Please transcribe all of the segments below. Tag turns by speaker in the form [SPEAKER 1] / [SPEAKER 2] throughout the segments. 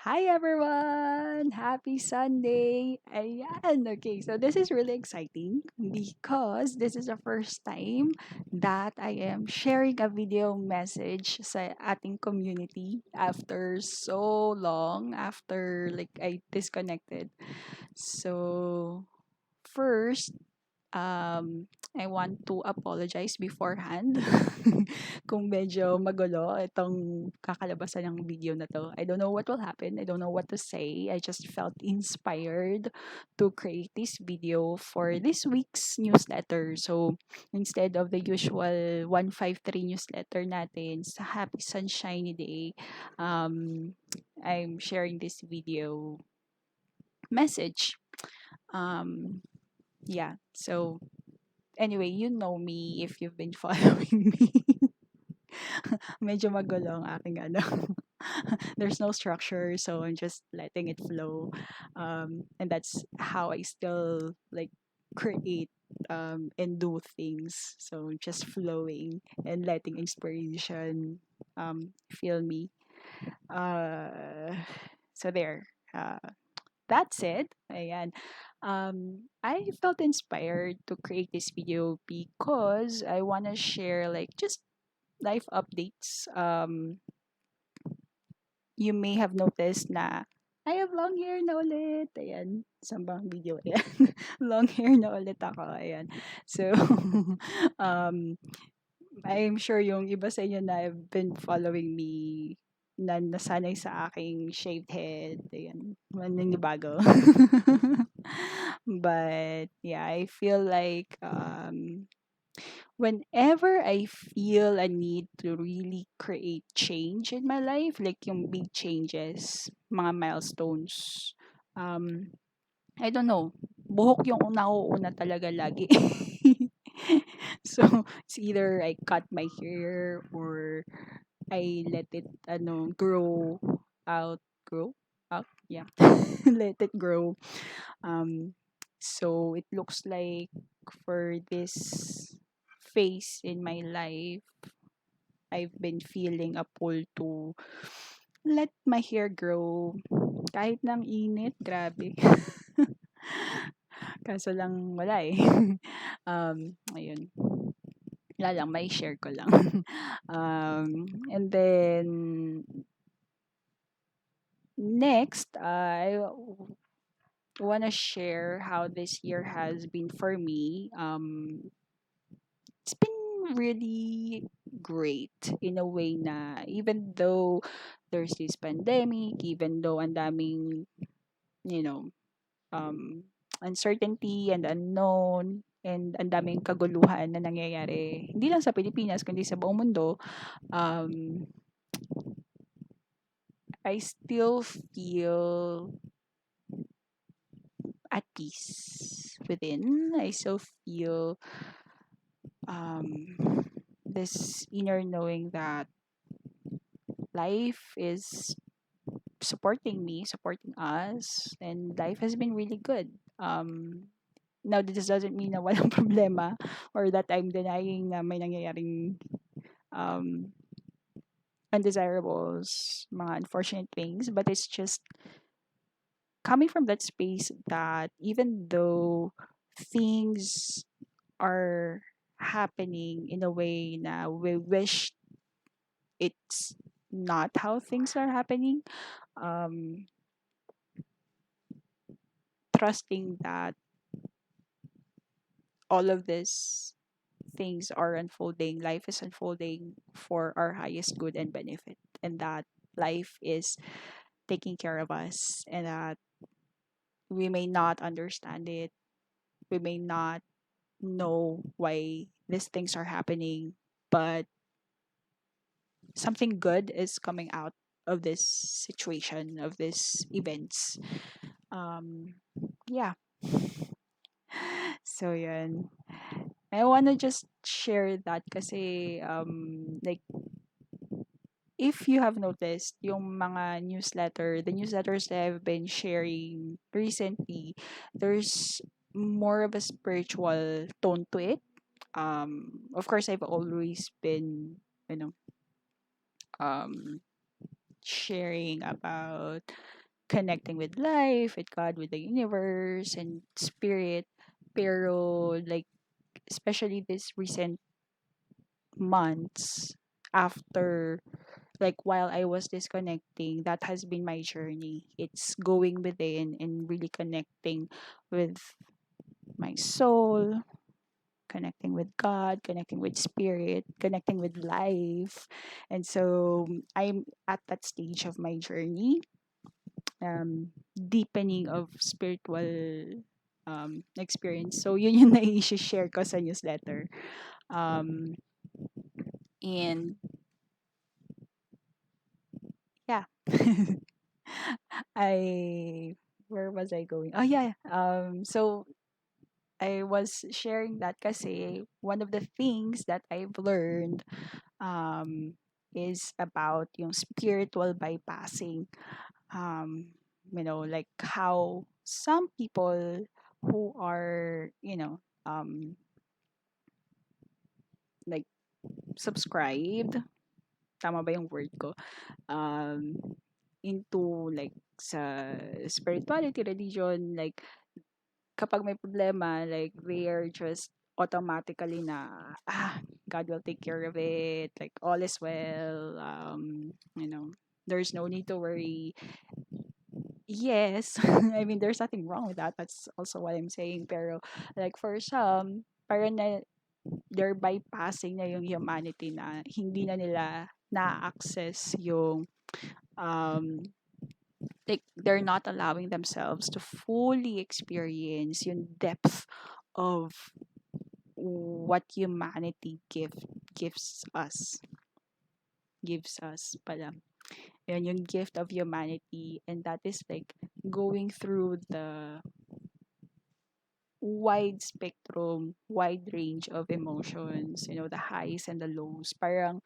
[SPEAKER 1] Hi everyone! Happy Sunday! Ayan! Okay, so this is really exciting because this is the first time that I am sharing a video message sa ating community after so long, after like I disconnected. So, first, I want to apologize beforehand kung medyo magulo itong kakalabasan ng video na 'to. I don't know what will happen, I don't know what to say, I just felt inspired to create this video for this week's newsletter. So, instead of the usual 153 newsletter natin sa Happy Sunshiny Day, um, I'm sharing this video message. Um, yeah, so anyway, you know me if you've been following me. Medyo magulo ang aking ano. There's no structure, so I'm just letting it flow. And that's how I still like create and do things. So just flowing and letting inspiration feel me. Uh, so there. That's it. Ayan. I felt inspired to create this video because I want to share like just life updates. You may have noticed na I have long hair na ulit. Ayan. Sambang video. Ayan. Long hair na ulit ako. Ayan. So, um, I'm sure yung iba sa inyo na have been following me na nasanay sa aking shaved head. Ayan. Maninibago. But yeah, I feel like whenever I feel a need to really create change in my life, like yung big changes, mga milestones, um, I don't know, buhok yung nauuna talaga lagi. So, it's either I cut my hair or I let it grow out, yeah. Let it grow. Um, so it looks like for this phase in my life, I've been feeling a pull to let my hair grow. Kahit ng init, grabe. Kaso lang wala eh. Ayun. Wala lang, may share ko lang. And then, next, I want to share how this year has been for me. It's been really great in a way na even though there's this pandemic, even though ang daming, you know, um, uncertainty and unknown, and ang daming kaguluhan na nangyayari, hindi lang sa Pilipinas, kundi sa buong mundo, um, I still feel at peace within. I still feel um, this inner knowing that life is supporting me, supporting us, and life has been really good. Now, this doesn't mean na walang problema or that I'm denying na may nangyayaring um, undesirables, mga unfortunate things, but it's just coming from that space that even though things are happening in a way na we wish it's not how things are happening, um, trusting that all of these things are unfolding, life is unfolding for our highest good and benefit, and that life is taking care of us, and that we may not understand it, we may not know why these things are happening, but something good is coming out of this situation, of these events. Yeah. So, yun. I wanna just share that kasi, like, if you have noticed, yung mga the newsletters that I've been sharing recently, there's more of a spiritual tone to it. Of course, I've always been, you know, um, sharing about connecting with life, with God, with the universe, and spirit. Pero, like, especially this recent months after, like, while I was disconnecting, that has been my journey. It's going within and really connecting with my soul, connecting with God, connecting with spirit, connecting with life. And so I'm at that stage of my journey, deepening of spiritual experience. So yun yung na-share ko sa newsletter. Um, and yeah. I where was I going? Oh yeah. So I was sharing that kasi one of the things that I've learned um is about yung spiritual bypassing. Um like how some people who are, like subscribed, tama ba yung word ko? Um into like sa spirituality, religion, like kapag may problema, like they are just automatically na, God will take care of it, like all is well, there's no need to worry. Yes, I mean, there's nothing wrong with that. That's also what I'm saying. Pero, like, for some, parang they're bypassing na yung humanity na hindi na nila na-access yung, um, like, they're not allowing themselves to fully experience yung depth of what humanity gives us pala. Yun yung gift of humanity, and that is like going through the wide spectrum, wide range of emotions, the highs and the lows. Parang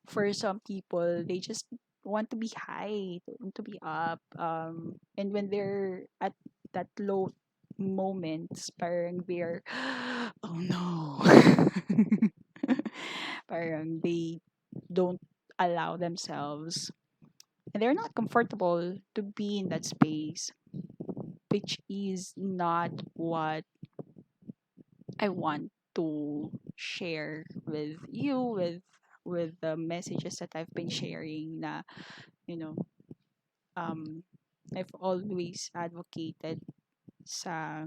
[SPEAKER 1] for some people, they just want to be high, want to be up. And when they're at that low moments, parang they're, oh no. Parang they don't allow themselves, and they're not comfortable to be in that space, which is not what I want to share with you, with the messages that I've been sharing. Na, you know I've always advocated sa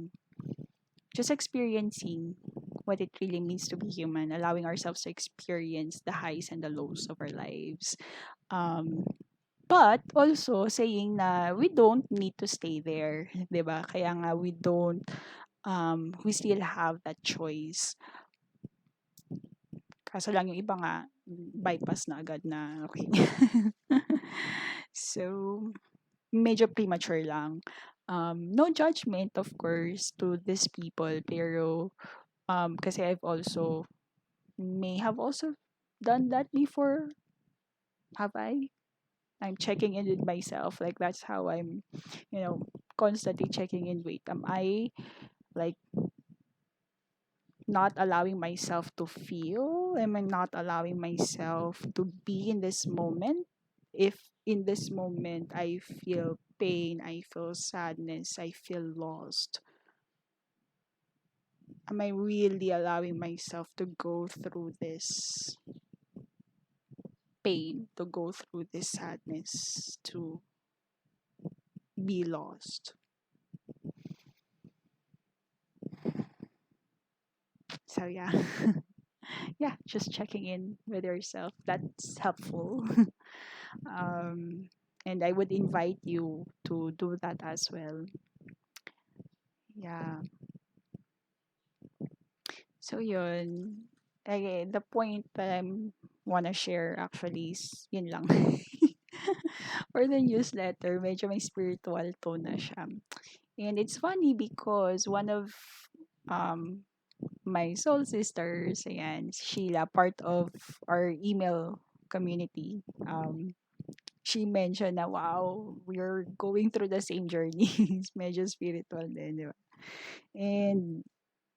[SPEAKER 1] just experiencing what it really means to be human, allowing ourselves to experience the highs and the lows of our lives. Um, but also saying na we don't need to stay there, 'di ba? Kaya nga we still have that choice. Kaso lang yung iba nga bypass na agad na okay. So, medyo premature lang. No judgment, of course, to these people, pero kasi I've also may have also done that before. Have I? I'm checking in with myself. Like, that's how I'm, constantly checking in. Wait, am I like not allowing myself to feel? Am I not allowing myself to be in this moment? If in this moment I feel pain, I feel sadness, I feel lost, am I really allowing myself to go through this pain, to go through this sadness, to be lost? So yeah. Yeah, just checking in with yourself. That's helpful. um, and I would invite you to do that as well. Yeah. So yun. The point that I'm wanna share actually is yun lang. For the newsletter, medyo may spiritual tone na siya. And it's funny because one of um my soul sisters, ayan, Sheila, part of our email community, she mentioned na, wow, we're going through the same journey. Medyo spiritual din, di ba? And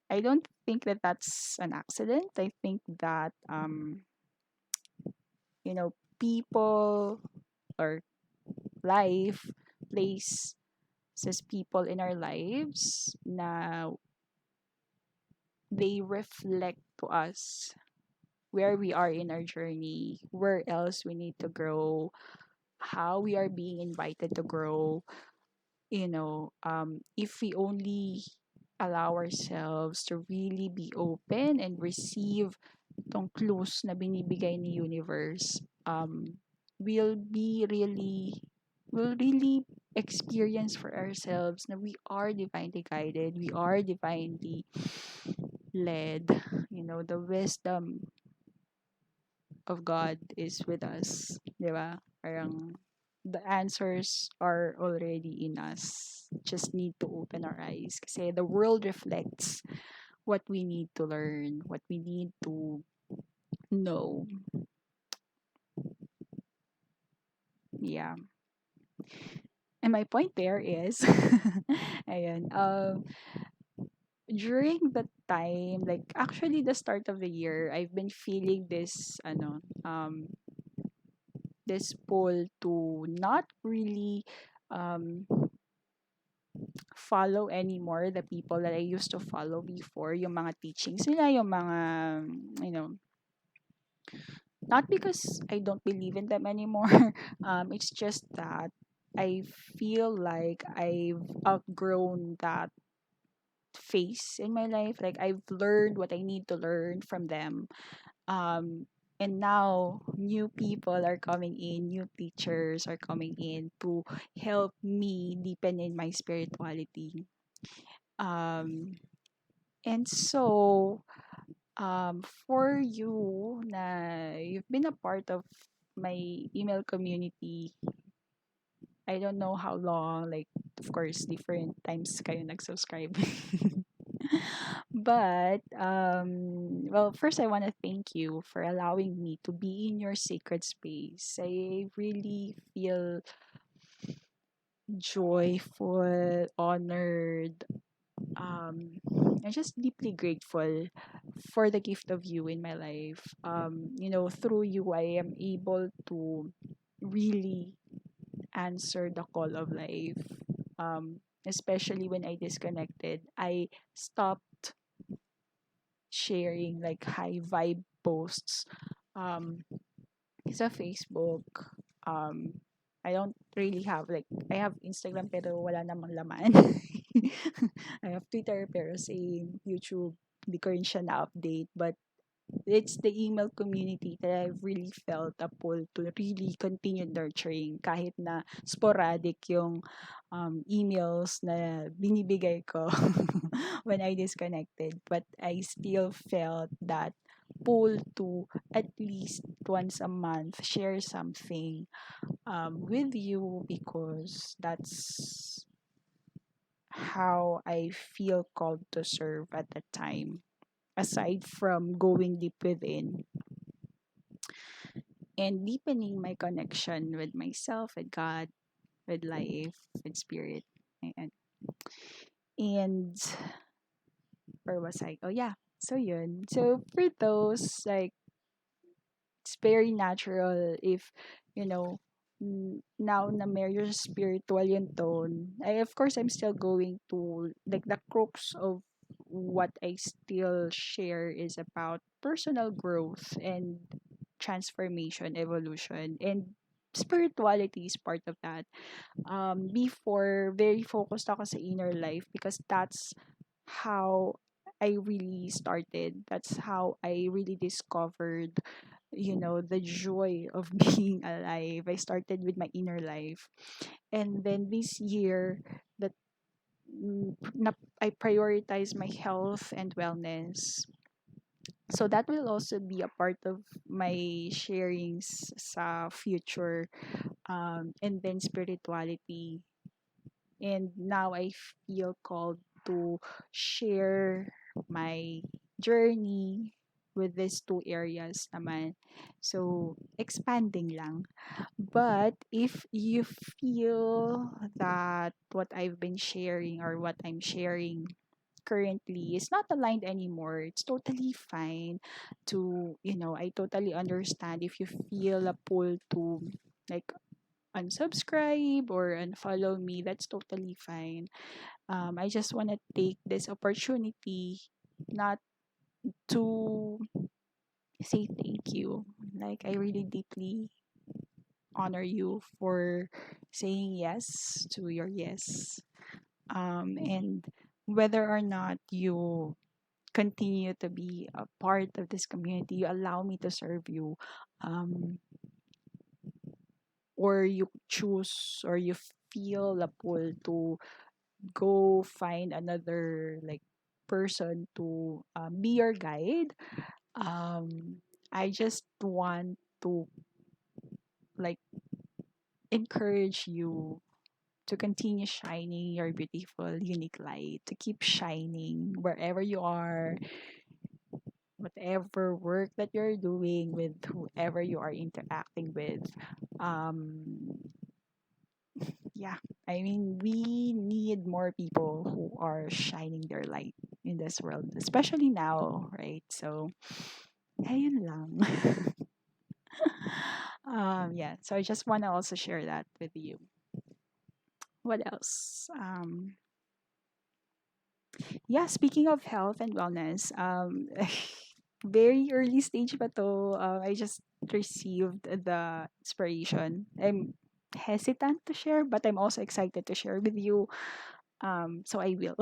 [SPEAKER 1] I don't think that that's an accident. I think that, people or life places people in our lives na they reflect to us where we are in our journey, where else we need to grow, how we are being invited to grow. If we only allow ourselves to really be open and receive tong clues na binibigay ni universe, we'll be really, we'll really experience for ourselves na we are divinely guided, we are divinely led. The wisdom of God is with us, di ba? Parang the answers are already in us. Just need to open our eyes. Kasi the world reflects what we need to learn, what we need to know. Yeah. And my point there is, ayan, during the time, like actually the start of the year, I've been feeling this pull to not really um, follow anymore the people that I used to follow before, yung mga teachings nila, yung mga, you know, not because I don't believe in them anymore. It's just that I feel like I've outgrown that phase in my life. Like I've learned what I need to learn from them. And now new people are coming in, new teachers are coming in to help me deepen in my spirituality. Um, and so, for you na you've been a part of my email community, I don't know how long, like, of course, different times kayo nag-subscribe. But, well, first I want to thank you for allowing me to be in your sacred space. I really feel joyful, honored, I'm just deeply grateful for the gift of you in my life. Through you, I am able to really answer the call of life. Especially when I disconnected, I stopped sharing like high vibe posts um, sa Facebook. Um, I don't really have like I have Instagram pero wala namang laman. I have Twitter pero same, YouTube, hindi ko rin siya na-update. But it's the email community that I've really felt a pull to really continue nurturing kahit na sporadic yung emails na binibigay ko when I disconnected. But I still felt that pull to at least once a month share something with you because that's how I feel called to serve at the time. Aside from going deep within and deepening my connection with myself, with God, with life, with spirit. Ayan. And where was I? Oh yeah. So yun. So for those like it's very natural if you know now na medyo spiritual yung tone. Of course I'm still going to like the crux of what I still share is about personal growth and transformation, evolution, and spirituality is part of that. Before very focused ako sa inner life because that's how I really started. That's how I really discovered, the joy of being alive. I started with my inner life. And then this year, that I prioritize my health and wellness. So that will also be a part of my sharings sa future, and then spirituality. And now I feel called to share my journey with these two areas naman. So, expanding lang. But if you feel that what I've been sharing or what I'm sharing currently is not aligned anymore, it's totally fine to, I totally understand if you feel a pull to like unsubscribe or unfollow me, that's totally fine. I just want to take this opportunity not to say thank you. Like, I really deeply honor you for saying yes to your yes. And whether or not you continue to be a part of this community, you allow me to serve you, um, or you choose or you feel a pull to go find another like person to be your guide. I just want to like encourage you to continue shining your beautiful, unique light, to keep shining wherever you are, whatever work that you're doing, with whoever you are interacting with. Um, yeah, I mean, we need more people who are shining their light in this world, especially now, right? So, ayun lang. Yeah, so I just want to also share that with you. What else? Yeah, speaking of health and wellness, very early stage pa to. I just received the inspiration. I'm hesitant to share, but I'm also excited to share with you. So I will.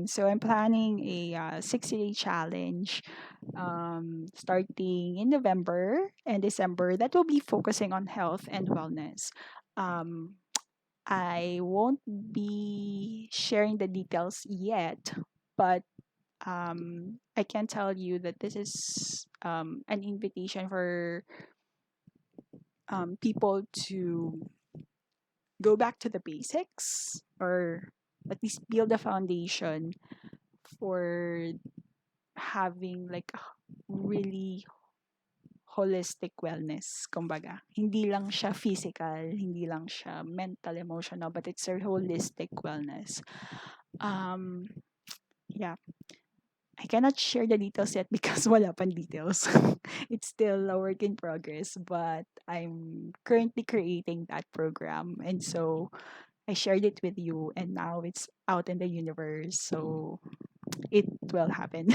[SPEAKER 1] So I'm planning a 60-day challenge starting in November and December that will be focusing on health and wellness. Um, I won't be sharing the details yet, but I can tell you that this is an invitation for people to go back to the basics, or at least build a foundation for having like a really holistic wellness, kumbaga. Hindi lang siya physical, hindi lang siya mental, emotional, but it's a holistic wellness. Um, yeah, I cannot share the details yet because wala pang details. It's still a work in progress, but I'm currently creating that program. And so I shared it with you, and now it's out in the universe. So it will happen.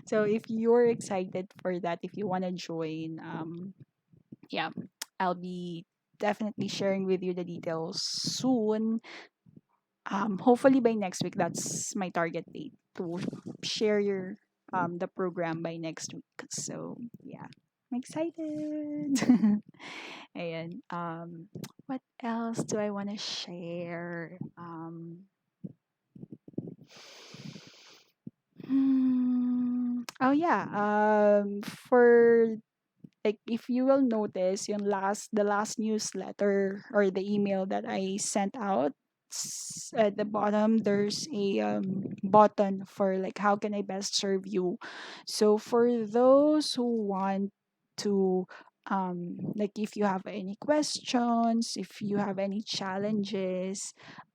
[SPEAKER 1] So if you're excited for that, if you want to join, yeah, I'll be definitely sharing with you the details soon. Hopefully by next week. That's my target date, to share your the program by next week. So yeah, I'm excited. And what else do I want to share? Oh yeah. For like, if you will notice yung the last newsletter or the email that I sent out, at the bottom there's a button for like how can I best serve you. So for those who want to like, if you have any questions, if you have any challenges,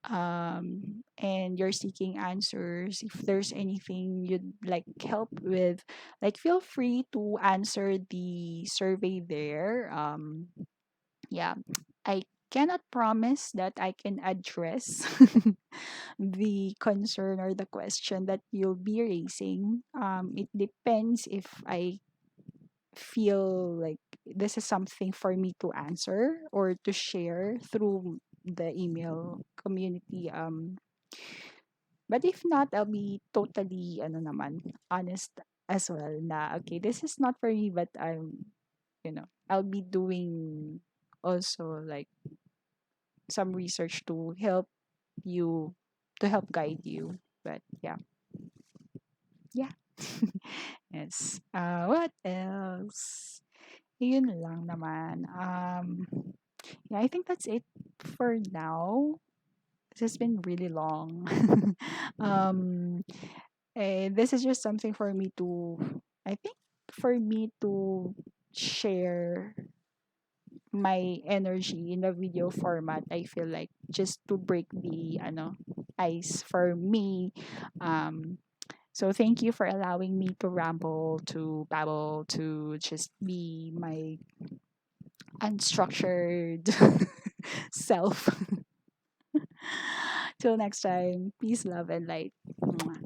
[SPEAKER 1] and you're seeking answers, if there's anything you'd like help with, like, feel free to answer the survey there. Yeah, I cannot promise that I can address the concern or the question that you'll be raising. It depends if I feel like this is something for me to answer or to share through the email community. But if not, I'll be totally ano naman, honest as well, na okay, this is not for me, but I'll be doing also like some research to help you, to help guide you. But yeah. Yeah. Yes. What else? Yun lang naman. Yeah, I think that's it for now. This has been really long. um, this is just something for me to, I think, for me to share my energy in a video format. I feel like just to break the ice for me. Um, so thank you for allowing me to ramble, to babble, to just be my unstructured self. Till next time, peace, love, and light. Mwah.